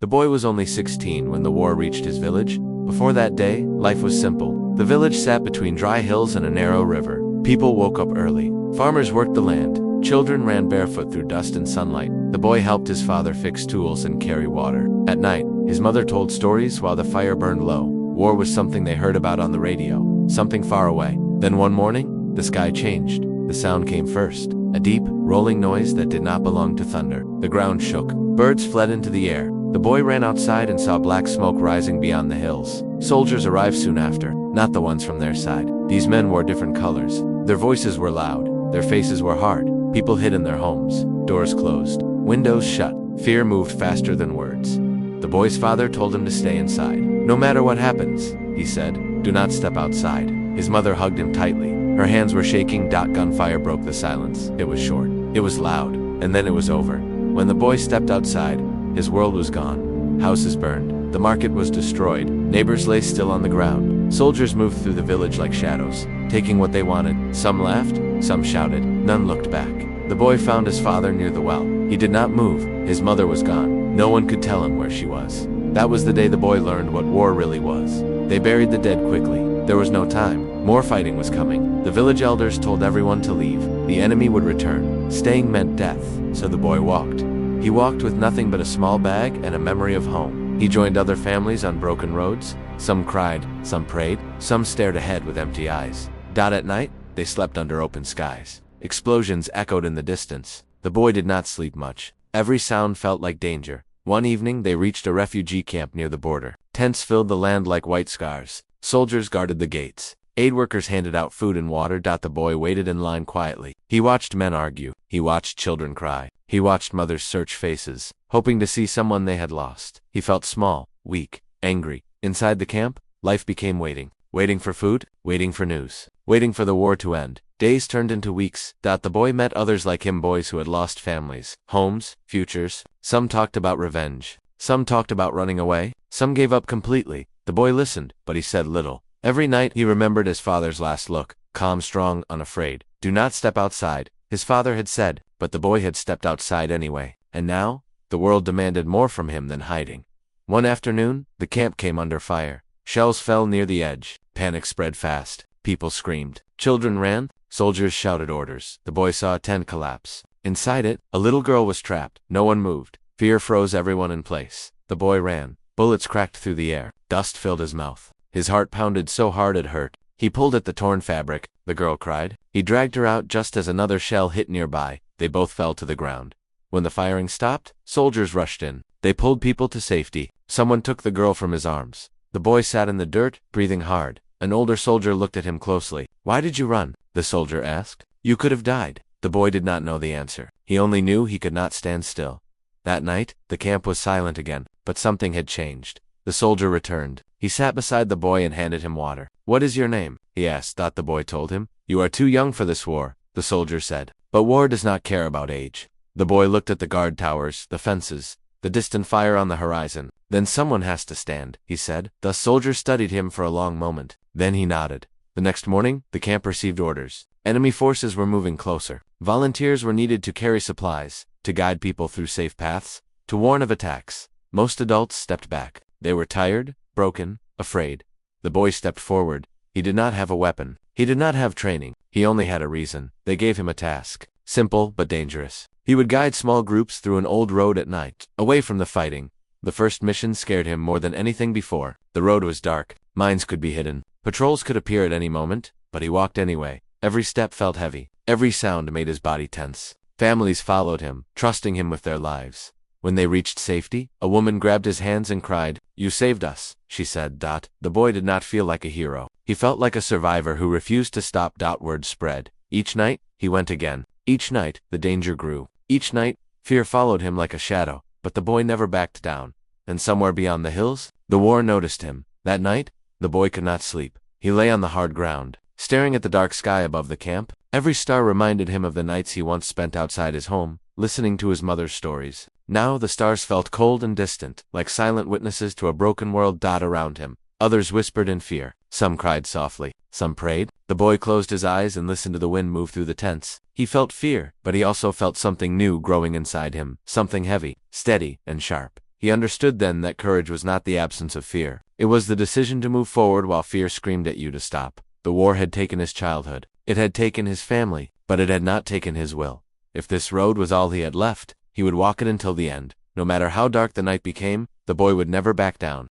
The boy was only 16 when the war reached his village. Before that day, life was simple. The village sat between dry hills and a narrow river. People woke up early. Farmers worked the land. Children ran barefoot through dust and sunlight. The boy helped his father fix tools and carry water. At night, his mother told stories while the fire burned low. War was something they heard about on the radio, something far away. Then one morning, the sky changed. The sound came first, a deep, rolling noise that did not belong to thunder. The ground shook. Birds fled into the air. The boy ran outside and saw black smoke rising beyond the hills. Soldiers arrived soon after, not the ones from their side. These men wore different colors. Their voices were loud. Their faces were hard. People hid in their homes. Doors closed. Windows shut. Fear moved faster than words. The boy's father told him to stay inside. No matter what happens, he said, do not step outside. His mother hugged him tightly. Her hands were shaking. Gunfire broke the silence. It was short. It was loud. And then it was over. When the boy stepped outside, his world was gone. Houses burned. The market was destroyed. Neighbors lay still on the ground. Soldiers moved through the village like shadows, taking what they wanted. Some laughed, some shouted. None looked back. The boy found his father near the well. He did not move. His mother was gone. No one could tell him where she was. That was the day the boy learned what war really was. They buried the dead quickly. There was no time. More fighting was coming. The village elders told everyone to leave. The enemy would return. Staying meant death, so the boy walked. He walked with nothing but a small bag and a memory of home. He joined other families on broken roads. Some cried, some prayed, some stared ahead with empty eyes. At night, they slept under open skies. Explosions echoed in the distance. The boy did not sleep much. Every sound felt like danger. One evening, they reached a refugee camp near the border. Tents filled the land like white scars. Soldiers guarded the gates. Aid workers handed out food and water. The boy waited in line quietly. He watched men argue. He watched children cry. He watched mothers search faces, hoping to see someone they had lost. He felt small, weak, angry. Inside the camp, life became waiting. Waiting for food, waiting for news, waiting for the war to end. Days turned into weeks. The boy met others like him, boys who had lost families, homes, futures. Some talked about revenge. Some talked about running away. Some gave up completely. The boy listened, but he said little. Every night he remembered his father's last look, calm, strong, unafraid. Do not step outside, his father had said, but the boy had stepped outside anyway. And now, the world demanded more from him than hiding. One afternoon, the camp came under fire. Shells fell near the edge. Panic spread fast. People screamed. Children ran. Soldiers shouted orders. The boy saw a tent collapse. Inside it, a little girl was trapped. No one moved. Fear froze everyone in place. The boy ran. Bullets cracked through the air. Dust filled his mouth. His heart pounded so hard it hurt. He pulled at the torn fabric. The girl cried. He dragged her out just as another shell hit nearby. They both fell to the ground. When the firing stopped, soldiers rushed in. They pulled people to safety. Someone took the girl from his arms. The boy sat in the dirt, breathing hard. An older soldier looked at him closely. Why did you run? The soldier asked. You could have died. The boy did not know the answer. He only knew he could not stand still. That night, the camp was silent again, but something had changed. The soldier returned. He sat beside the boy and handed him water. What is your name? He asked. The boy told him. You are too young for this war, the soldier said. But war does not care about age. The boy looked at the guard towers, the fences, the distant fire on the horizon. Then someone has to stand, he said. The soldier studied him for a long moment. Then he nodded. The next morning, the camp received orders. Enemy forces were moving closer. Volunteers were needed to carry supplies, to guide people through safe paths, to warn of attacks. Most adults stepped back. They were tired, broken, afraid. The boy stepped forward. He did not have a weapon. He did not have training. He only had a reason. They gave him a task. Simple but dangerous. He would guide small groups through an old road at night, away from the fighting. The first mission scared him more than anything before. The road was dark. Mines could be hidden. Patrols could appear at any moment, but he walked anyway. Every step felt heavy. Every sound made his body tense. Families followed him, trusting him with their lives. When they reached safety, a woman grabbed his hands and cried, "You saved us," she said. The boy did not feel like a hero. He felt like a survivor who refused to stop. Word spread. Each night, he went again. Each night, the danger grew. Each night, fear followed him like a shadow, but the boy never backed down. And somewhere beyond the hills, the war noticed him. That night, the boy could not sleep. He lay on the hard ground, staring at the dark sky above the camp. Every star reminded him of the nights he once spent outside his home, listening to his mother's stories. Now the stars felt cold and distant, like silent witnesses to a broken world. Around him, others whispered in fear. Some cried softly. Some prayed. The boy closed his eyes and listened to the wind move through the tents. He felt fear, but he also felt something new growing inside him, something heavy, steady, and sharp. He understood then that courage was not the absence of fear. It was the decision to move forward while fear screamed at you to stop. The war had taken his childhood. It had taken his family, but it had not taken his will. If this road was all he had left, he would walk it until the end. No matter how dark the night became, the boy would never back down.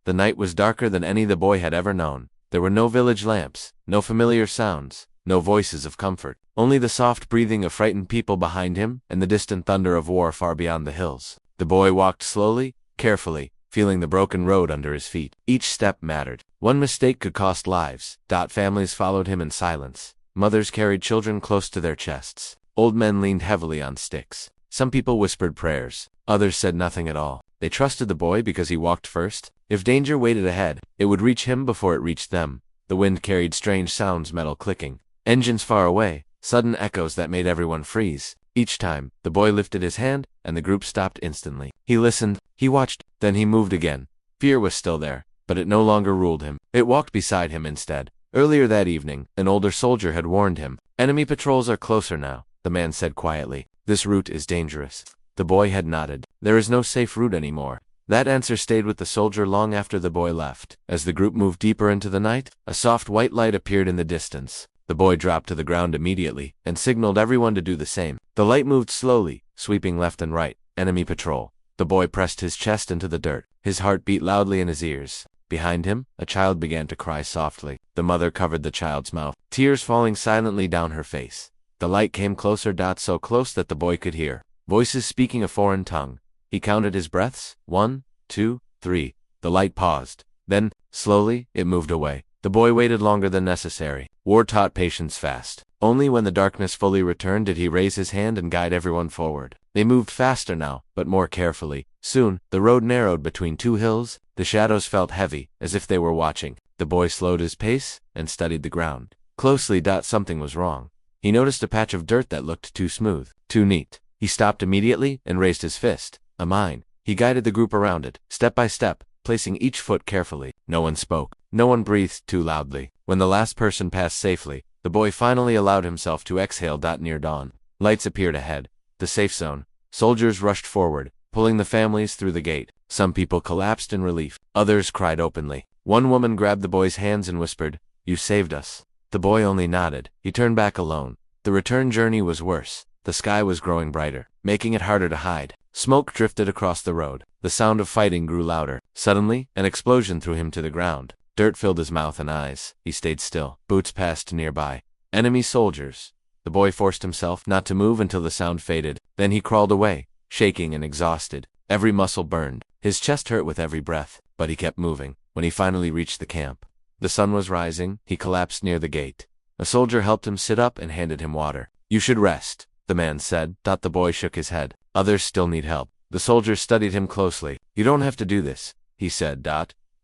The night was darker than any the boy had ever known. There were no village lamps, no familiar sounds, no voices of comfort, only the soft breathing of frightened people behind him and the distant thunder of war far beyond the hills. The boy walked slowly, carefully, feeling the broken road under his feet. Each step mattered. One mistake could cost lives. Families followed him in silence. Mothers carried children close to their chests. Old men leaned heavily on sticks. Some people whispered prayers. Others said nothing at all. They trusted the boy because he walked first. If danger waited ahead, it would reach him before it reached them. The wind carried strange sounds, metal clicking, engines far away, sudden echoes that made everyone freeze. Each time, the boy lifted his hand, and the group stopped instantly. He listened, he watched, then he moved again. Fear was still there, but it no longer ruled him. It walked beside him instead. Earlier that evening, an older soldier had warned him. "Enemy patrols are closer now," the man said quietly. "This route is dangerous." The boy had nodded. There is no safe route anymore. That answer stayed with the soldier long after the boy left. As the group moved deeper into the night, a soft white light appeared in the distance. The boy dropped to the ground immediately and signaled everyone to do the same. The light moved slowly, sweeping left and right. Enemy patrol. The boy pressed his chest into the dirt. His heart beat loudly in his ears. Behind him, a child began to cry softly. The mother covered the child's mouth, tears falling silently down her face. The light came closer, so close that the boy could hear voices speaking a foreign tongue. He counted his breaths. 1, 2, 3. The light paused. Then, slowly, it moved away. The boy waited longer than necessary. War taught patience fast. Only when the darkness fully returned did he raise his hand and guide everyone forward. They moved faster now, but more carefully. Soon, the road narrowed between two hills. The shadows felt heavy, as if they were watching. The boy slowed his pace and studied the ground closely. Something was wrong. He noticed a patch of dirt that looked too smooth, too neat. He stopped immediately and raised his fist. A mine. He guided the group around it, step by step, placing each foot carefully. No one spoke. No one breathed too loudly. When the last person passed safely, the boy finally allowed himself to exhale. Near dawn, lights appeared ahead. The safe zone. Soldiers rushed forward, pulling the families through the gate. Some people collapsed in relief. Others cried openly. One woman grabbed the boy's hands and whispered, "You saved us." The boy only nodded. He turned back alone. The return journey was worse. The sky was growing brighter, making it harder to hide. Smoke drifted across the road. The sound of fighting grew louder. Suddenly, an explosion threw him to the ground. Dirt filled his mouth and eyes. He stayed still. Boots passed nearby. Enemy soldiers. The boy forced himself not to move until the sound faded. Then he crawled away, shaking and exhausted. Every muscle burned. His chest hurt with every breath, but he kept moving. When he finally reached the camp, the sun was rising. He collapsed near the gate. A soldier helped him sit up and handed him water. "You should rest," the man said. The boy shook his head. "Others still need help." The soldier studied him closely. "You don't have to do this," he said.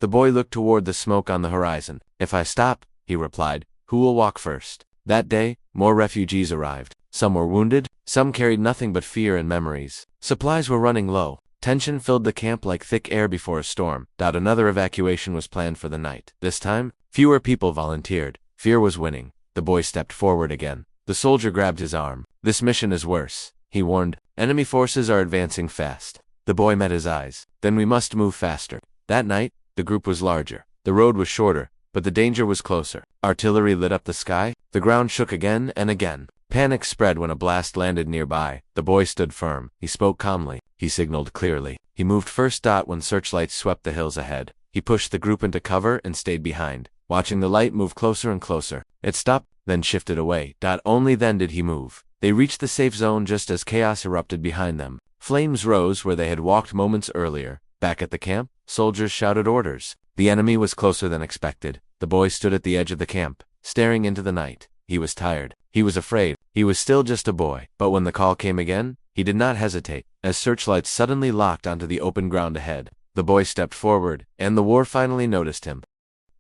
The boy looked toward the smoke on the horizon. "If I stop," he replied, "who will walk first?" That day, more refugees arrived. Some were wounded, some carried nothing but fear and memories. Supplies were running low. Tension filled the camp like thick air before a storm. Another evacuation was planned for the night. This time, fewer people volunteered. Fear was winning. The boy stepped forward again. The soldier grabbed his arm. "This mission is worse," he warned. "Enemy forces are advancing fast." The boy met his eyes. "Then we must move faster." That night, the group was larger. The road was shorter, but the danger was closer. Artillery lit up the sky. The ground shook again and again. Panic spread when a blast landed nearby. The boy stood firm. He spoke calmly. He signaled clearly. He moved first. When searchlights swept the hills ahead, he pushed the group into cover and stayed behind, watching the light move closer and closer. It stopped, then shifted away. Only then did he move. They reached the safe zone just as chaos erupted behind them. Flames rose where they had walked moments earlier. Back at the camp, soldiers shouted orders. The enemy was closer than expected. The boy stood at the edge of the camp, staring into the night. He was tired. He was afraid. He was still just a boy. But when the call came again, he did not hesitate. As searchlights suddenly locked onto the open ground ahead, the boy stepped forward, and the war finally noticed him.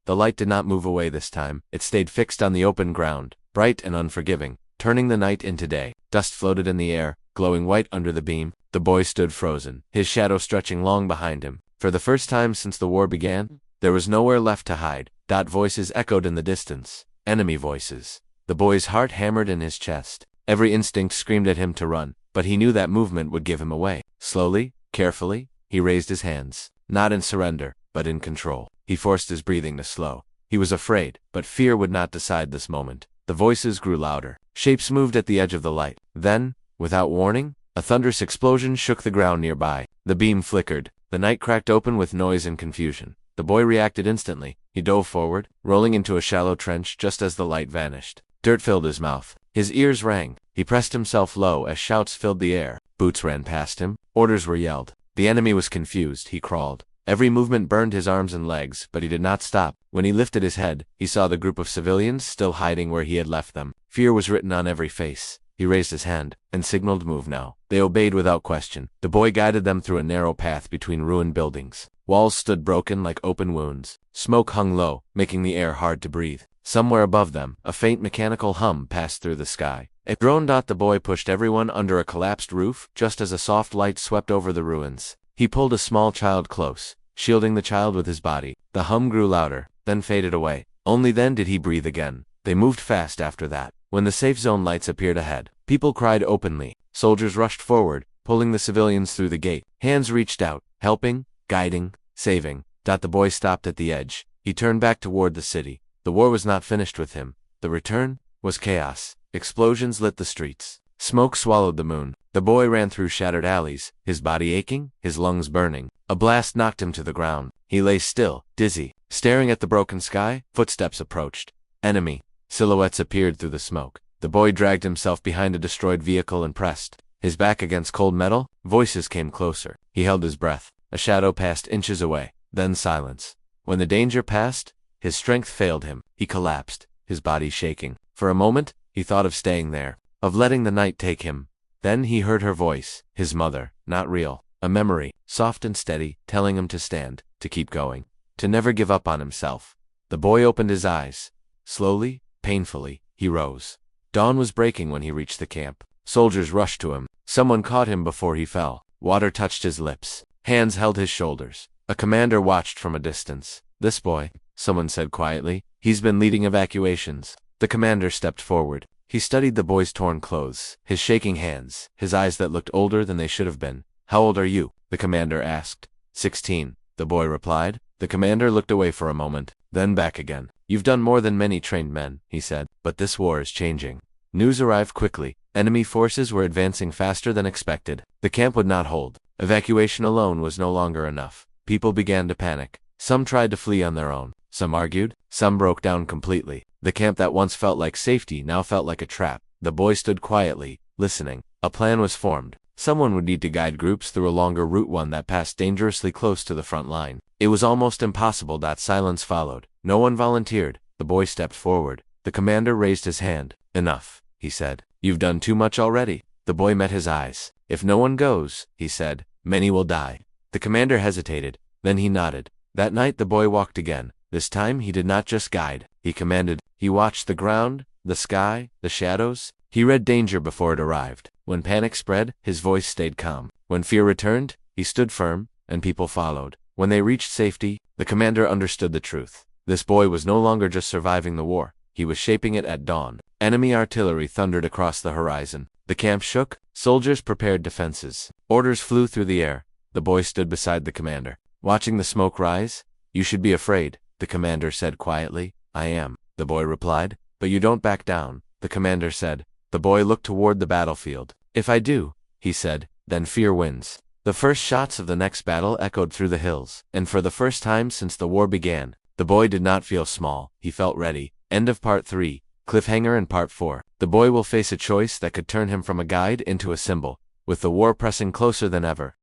The light did not move away this time. It stayed fixed on the open ground, bright and unforgiving, turning the night into day. Dust floated in the air, glowing white under the beam. The boy stood frozen, his shadow stretching long behind him. For the first time since the war began, there was nowhere left to hide. Voices echoed in the distance. Enemy voices. The boy's heart hammered in his chest. Every instinct screamed at him to run, but he knew that movement would give him away. Slowly, carefully, He raised his hands, not in surrender, but in control. He forced his breathing to slow. He was afraid, but fear would not decide this moment. The voices grew louder. Shapes moved at the edge of the light. Then, without warning, a thunderous explosion shook the ground nearby. The beam flickered. The night cracked open with noise and confusion. The boy reacted instantly. He dove forward, rolling into a shallow trench just as the light vanished. Dirt filled his mouth. His ears rang. He pressed himself low as shouts filled the air. Boots ran past him. Orders were yelled. The enemy was confused. He crawled. Every movement burned his arms and legs, but he did not stop. When he lifted his head, he saw the group of civilians still hiding where he had left them. Fear was written on every face. He raised his hand and signaled move now. They obeyed without question. The boy guided them through a narrow path between ruined buildings. Walls stood broken like open wounds. Smoke hung low, making the air hard to breathe. Somewhere above them, a faint mechanical hum passed through the sky. A drone. The boy pushed everyone under a collapsed roof just as a soft light swept over the ruins. He pulled a small child close, shielding the child with his body. The hum grew louder, then faded away. Only then did he breathe again. They moved fast after that. When the safe zone lights appeared ahead, people cried openly. Soldiers rushed forward, pulling the civilians through the gate. Hands reached out, helping, guiding, saving. The boy stopped at the edge. He turned back toward the city. The war was not finished with him. The return was chaos. Explosions lit the streets. Smoke swallowed the moon. The boy ran through shattered alleys, his body aching, his lungs burning. A blast knocked him to the ground. He lay still, dizzy, staring at the broken sky. Footsteps approached. Enemy. Silhouettes appeared through the smoke. The boy dragged himself behind a destroyed vehicle and pressed his back against cold metal. Voices came closer. He held his breath. A shadow passed inches away. Then silence. When the danger passed, his strength failed him. He collapsed, his body shaking. For a moment, he thought of staying there, of letting the night take him. Then he heard her voice, his mother, not real, a memory, soft and steady, telling him to stand, to keep going, to never give up on himself. The boy opened his eyes. Slowly, painfully, he rose. Dawn was breaking when he reached the camp. Soldiers rushed to him. Someone caught him before he fell. Water touched his lips. Hands held his shoulders. A commander watched from a distance. This boy, someone said quietly, he's been leading evacuations. The commander stepped forward. He studied the boy's torn clothes, his shaking hands, his eyes that looked older than they should have been. How old are you? The commander asked. 16, the boy replied. The commander looked away for a moment, then back again. You've done more than many trained men, he said, but this war is changing. News arrived quickly. Enemy forces were advancing faster than expected. The camp would not hold. Evacuation alone was no longer enough. People began to panic. Some tried to flee on their own. Some argued. Some broke down completely. The camp that once felt like safety now felt like a trap. The boy stood quietly, listening. A plan was formed. Someone would need to guide groups through a longer route, one that passed dangerously close to the front line. It was almost impossible. Silence followed. No one volunteered. The boy stepped forward. The commander raised his hand. Enough, he said. You've done too much already. The boy met his eyes. If no one goes, he said, many will die. The commander hesitated. Then he nodded. That night the boy walked again. This time he did not just guide. He commanded. He watched the ground, the sky, the shadows. He read danger before it arrived. When panic spread, his voice stayed calm. When fear returned, he stood firm, and people followed. When they reached safety, the commander understood the truth. This boy was no longer just surviving the war. He was shaping it at dawn. Enemy artillery thundered across the horizon. The camp shook. Soldiers prepared defenses. Orders flew through the air. The boy stood beside the commander, watching the smoke rise. You should be afraid, the commander said quietly. I am, the boy replied. But you don't back down, the commander said. The boy looked toward the battlefield. If I do, he said, then fear wins. The first shots of the next battle echoed through the hills, and for the first time since the war began, the boy did not feel small. He felt ready. End of Part 3. Cliffhanger in Part 4. The boy will face a choice that could turn him from a guide into a symbol, with the war pressing closer than ever.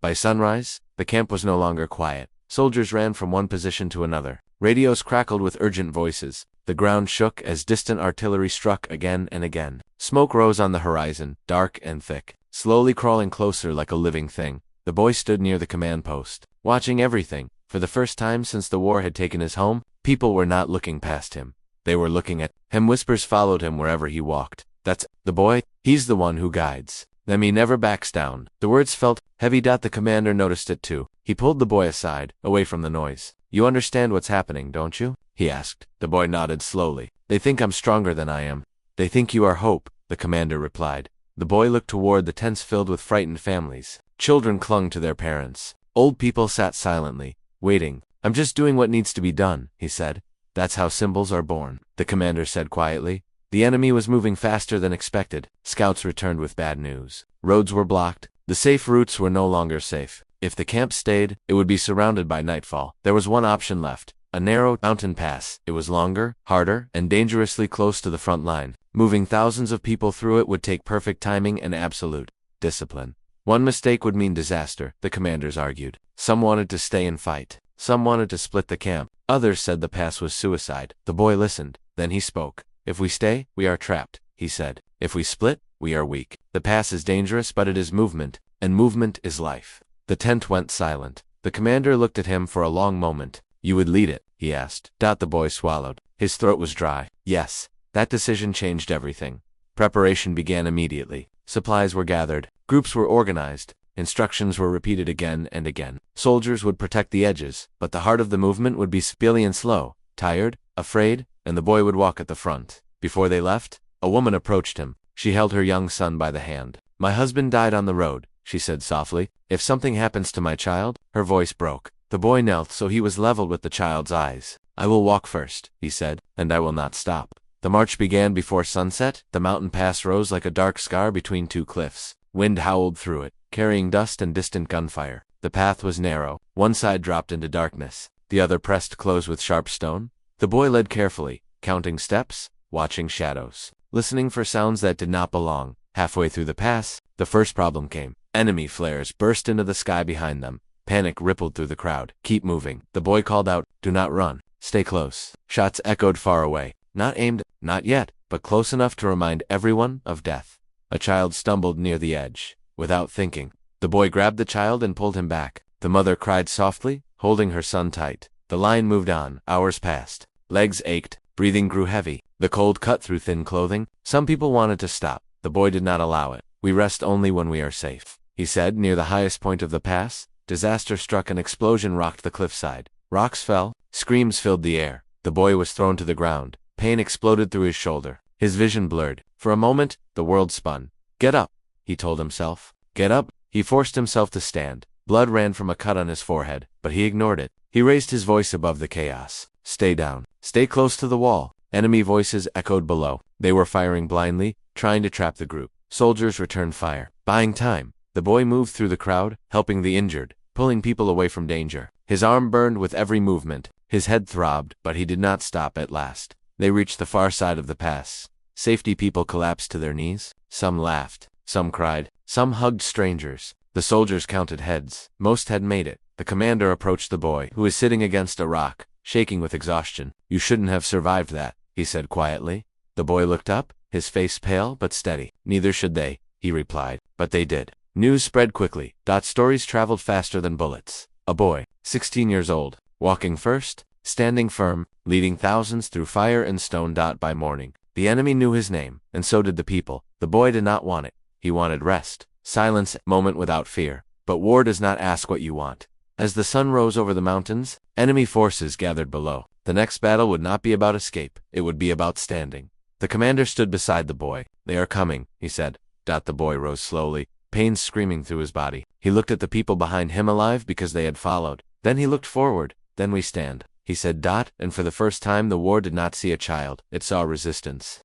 By sunrise, the camp was no longer quiet. Soldiers ran from one position to another. Radios crackled with urgent voices. The ground shook as distant artillery struck again and again. Smoke rose on the horizon, dark and thick, slowly crawling closer like a living thing. The boy stood near the command post, watching everything. For the first time since the war had taken his home, people were not looking past him. They were looking at him. Whispers followed him wherever he walked. That's the boy. He's the one who guides them. He never backs down. The words felt heavy. The commander noticed it too. He pulled the boy aside, away from the noise. You understand what's happening, don't you? He asked. The boy nodded slowly. They think I'm stronger than I am. They think you are hope, the commander replied. The boy looked toward the tents filled with frightened families. Children clung to their parents. Old people sat silently, waiting. "I'm just doing what needs to be done," he said. "That's how symbols are born," the commander said quietly. The enemy was moving faster than expected. Scouts returned with bad news. Roads were blocked. The safe routes were no longer safe. If the camp stayed, it would be surrounded by nightfall. There was one option left: a narrow mountain pass. It was longer, harder, and dangerously close to the front line. Moving thousands of people through it would take perfect timing and absolute discipline. One mistake would mean disaster, the commanders argued. Some wanted to stay and fight. Some wanted to split the camp. Others said the pass was suicide. The boy listened. Then he spoke. "If we stay, we are trapped," he said. "If we split, we are weak. The pass is dangerous, but it is movement, and movement is life." The tent went silent. The commander looked at him for a long moment. "You would lead it?" he asked. The boy swallowed. His throat was dry. Yes. That decision changed everything. Preparation began immediately. Supplies were gathered. Groups were organized. Instructions were repeated again and again. Soldiers would protect the edges, but the heart of the movement would be civilian slow, tired, afraid, and the boy would walk at the front. Before they left, a woman approached him. She held her young son by the hand. "My husband died on the road," she said softly. "If something happens to my child," her voice broke. The boy knelt so he was leveled with the child's eyes. "I will walk first," he said, "and I will not stop." The march began before sunset. The mountain pass rose like a dark scar between two cliffs. Wind howled through it, carrying dust and distant gunfire. The path was narrow. One side dropped into darkness. The other pressed close with sharp stone. The boy led carefully, counting steps, watching shadows, listening for sounds that did not belong. Halfway through the pass, the first problem came. Enemy flares burst into the sky behind them. Panic rippled through the crowd. "Keep moving." The boy called out, "Do not run. Stay close." Shots echoed far away. Not aimed, not yet, but close enough to remind everyone of death. A child stumbled near the edge. Without thinking, the boy grabbed the child and pulled him back. The mother cried softly, holding her son tight. The line moved on. Hours passed. Legs ached. Breathing grew heavy. The cold cut through thin clothing. Some people wanted to stop. The boy did not allow it. "We rest only when we are safe," he said. Near the highest point of the pass, disaster struck. An explosion rocked the cliffside. Rocks fell. Screams filled the air. The boy was thrown to the ground. Pain exploded through his shoulder. His vision blurred. For a moment, the world spun. "Get up," he told himself. "Get up." He forced himself to stand. Blood ran from a cut on his forehead, but he ignored it. He raised his voice above the chaos. "Stay down. Stay close to the wall." Enemy voices echoed below. They were firing blindly, trying to trap the group. Soldiers returned fire, buying time. The boy moved through the crowd, helping the injured, pulling people away from danger. His arm burned with every movement. His head throbbed, but he did not stop at last. They reached the far side of the pass. Safety people collapsed to their knees. Some laughed. Some cried. Some hugged strangers. The soldiers counted heads. Most had made it. The commander approached the boy, who was sitting against a rock, shaking with exhaustion. "You shouldn't have survived that," he said quietly. The boy looked up, his face pale but steady. "Neither should they," he replied. But they did. News spread quickly. Stories traveled faster than bullets. A boy, 16 years old, walking first, standing firm, leading thousands through fire and stone. By morning, the enemy knew his name, and so did the people. The boy did not want it. He wanted rest, silence, moment without fear. But war does not ask what you want. As the sun rose over the mountains, enemy forces gathered below. The next battle would not be about escape. It would be about standing. The commander stood beside the boy. "They are coming," he said. The boy rose slowly, pain screaming through his body. He looked at the people behind him, alive because they had followed. Then he looked forward. "Then we stand," he said. And for the first time the war did not see a child. It saw resistance.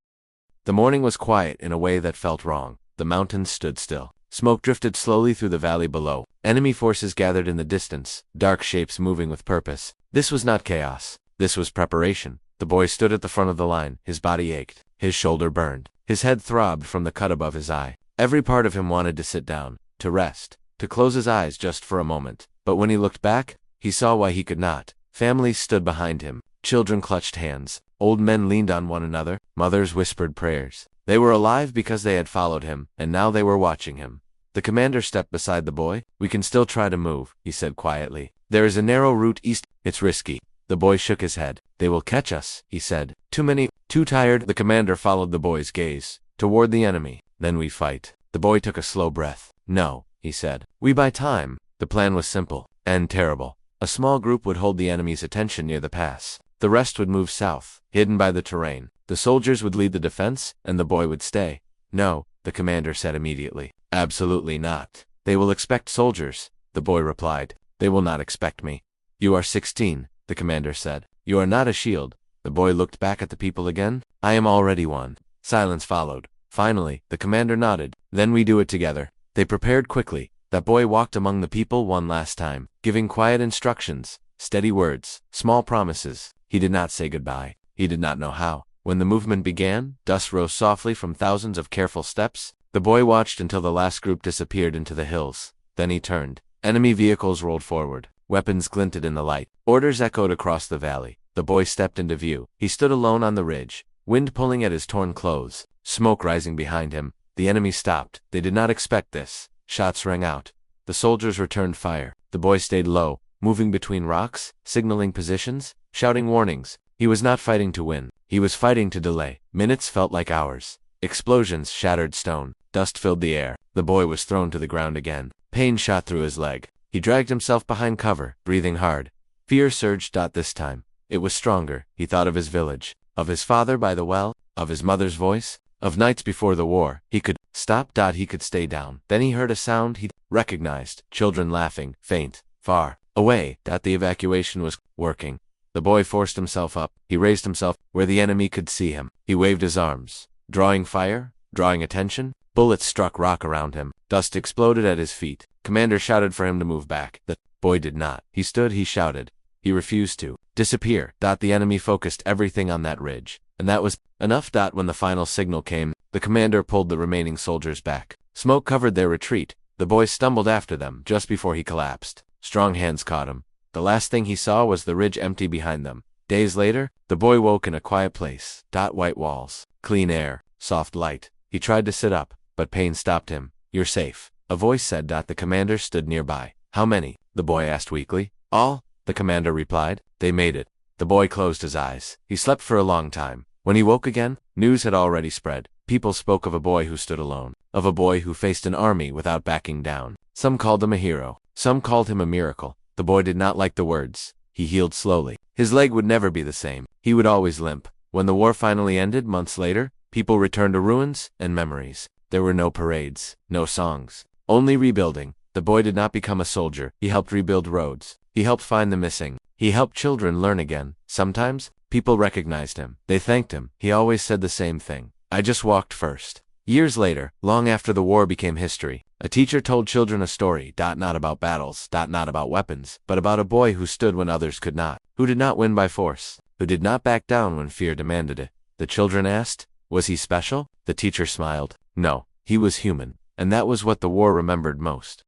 The morning was quiet in a way that felt wrong. The mountains stood still. Smoke drifted slowly through the valley below. Enemy forces gathered in the distance, dark shapes moving with purpose. This was not chaos. This was preparation. The boy stood at the front of the line. His body ached. His shoulder burned. His head throbbed from the cut above his eye. Every part of him wanted to sit down, to rest, to close his eyes just for a moment. But when he looked back, he saw why he could not. Families stood behind him. Children clutched hands. Old men leaned on one another. Mothers whispered prayers. They were alive because they had followed him, and now they were watching him. The commander stepped beside the boy. "We can still try to move," he said quietly. "There is a narrow route east. It's risky." The boy shook his head. "They will catch us," he said. "Too many, too tired." The commander followed the boy's gaze. "Toward the enemy. Then we fight." The boy took a slow breath. "No," he said. "We buy time." The plan was simple and terrible. A small group would hold the enemy's attention near the pass. The rest would move south, hidden by the terrain. The soldiers would lead the defense, and the boy would stay. "No," the commander said immediately. "Absolutely not. They will expect soldiers," the boy replied. They will not expect me. You are 16, the commander said. You are not a shield. The boy looked back at the people again. I am already one. Silence followed. Finally, the commander nodded. Then we do it together. They prepared quickly. That boy walked among the people one last time, giving quiet instructions, steady words, small promises. He did not say goodbye. He did not know how. When the movement began, dust rose softly from thousands of careful steps. The boy watched until the last group disappeared into the hills. Then he turned. Enemy vehicles rolled forward. Weapons glinted in the light. Orders echoed across the valley. The boy stepped into view. He stood alone on the ridge, wind pulling at his torn clothes, smoke rising behind him. The enemy stopped. They did not expect this. Shots rang out. The soldiers returned fire. The boy stayed low, moving between rocks, signaling positions, shouting warnings. He was not fighting to win. He was fighting to delay. Minutes felt like hours. Explosions shattered stone. Dust filled the air. The boy was thrown to the ground again. Pain shot through his leg. He dragged himself behind cover, breathing hard. Fear surged. This time, it was stronger. He thought of his village, of his father by the well, of his mother's voice, of nights before the war. He could stop. He could stay down. Then he heard a sound he recognized. Children laughing, faint, far away. The evacuation was working. The boy forced himself up. He raised himself where the enemy could see him. He waved his arms, drawing fire, drawing attention. Bullets struck rock around him. Dust exploded at his feet. Commander shouted for him to move back. The boy did not. He stood. He shouted. He refused to disappear. The enemy focused everything on that ridge, and that was enough. When the final signal came, the commander pulled the remaining soldiers back. Smoke covered their retreat. The boy stumbled after them just before he collapsed. Strong hands caught him. The last thing he saw was the ridge empty behind them. Days later, the boy woke in a quiet place. White walls, clean air, soft light. He tried to sit up, but pain stopped him. You're safe, a voice said. The commander stood nearby. How many? The boy asked weakly. All, the commander replied. They made it. The boy closed his eyes. He slept for a long time. When he woke again, news had already spread. People spoke of a boy who stood alone, of a boy who faced an army without backing down. Some called him a hero. Some called him a miracle. The boy did not like the words. He healed slowly. His leg would never be the same. He would always limp. When the war finally ended months later, people returned to ruins and memories. There were no parades, no songs, only rebuilding. The boy did not become a soldier. He helped rebuild roads. He helped find the missing. He helped children learn again. Sometimes, people recognized him. They thanked him. He always said the same thing. I just walked first. Years later, long after the war became history, a teacher told children a story, not about battles, not about weapons, but about a boy who stood when others could not, who did not win by force, who did not back down when fear demanded it. The children asked, was he special? The teacher smiled. No, he was human. And that was what the war remembered most.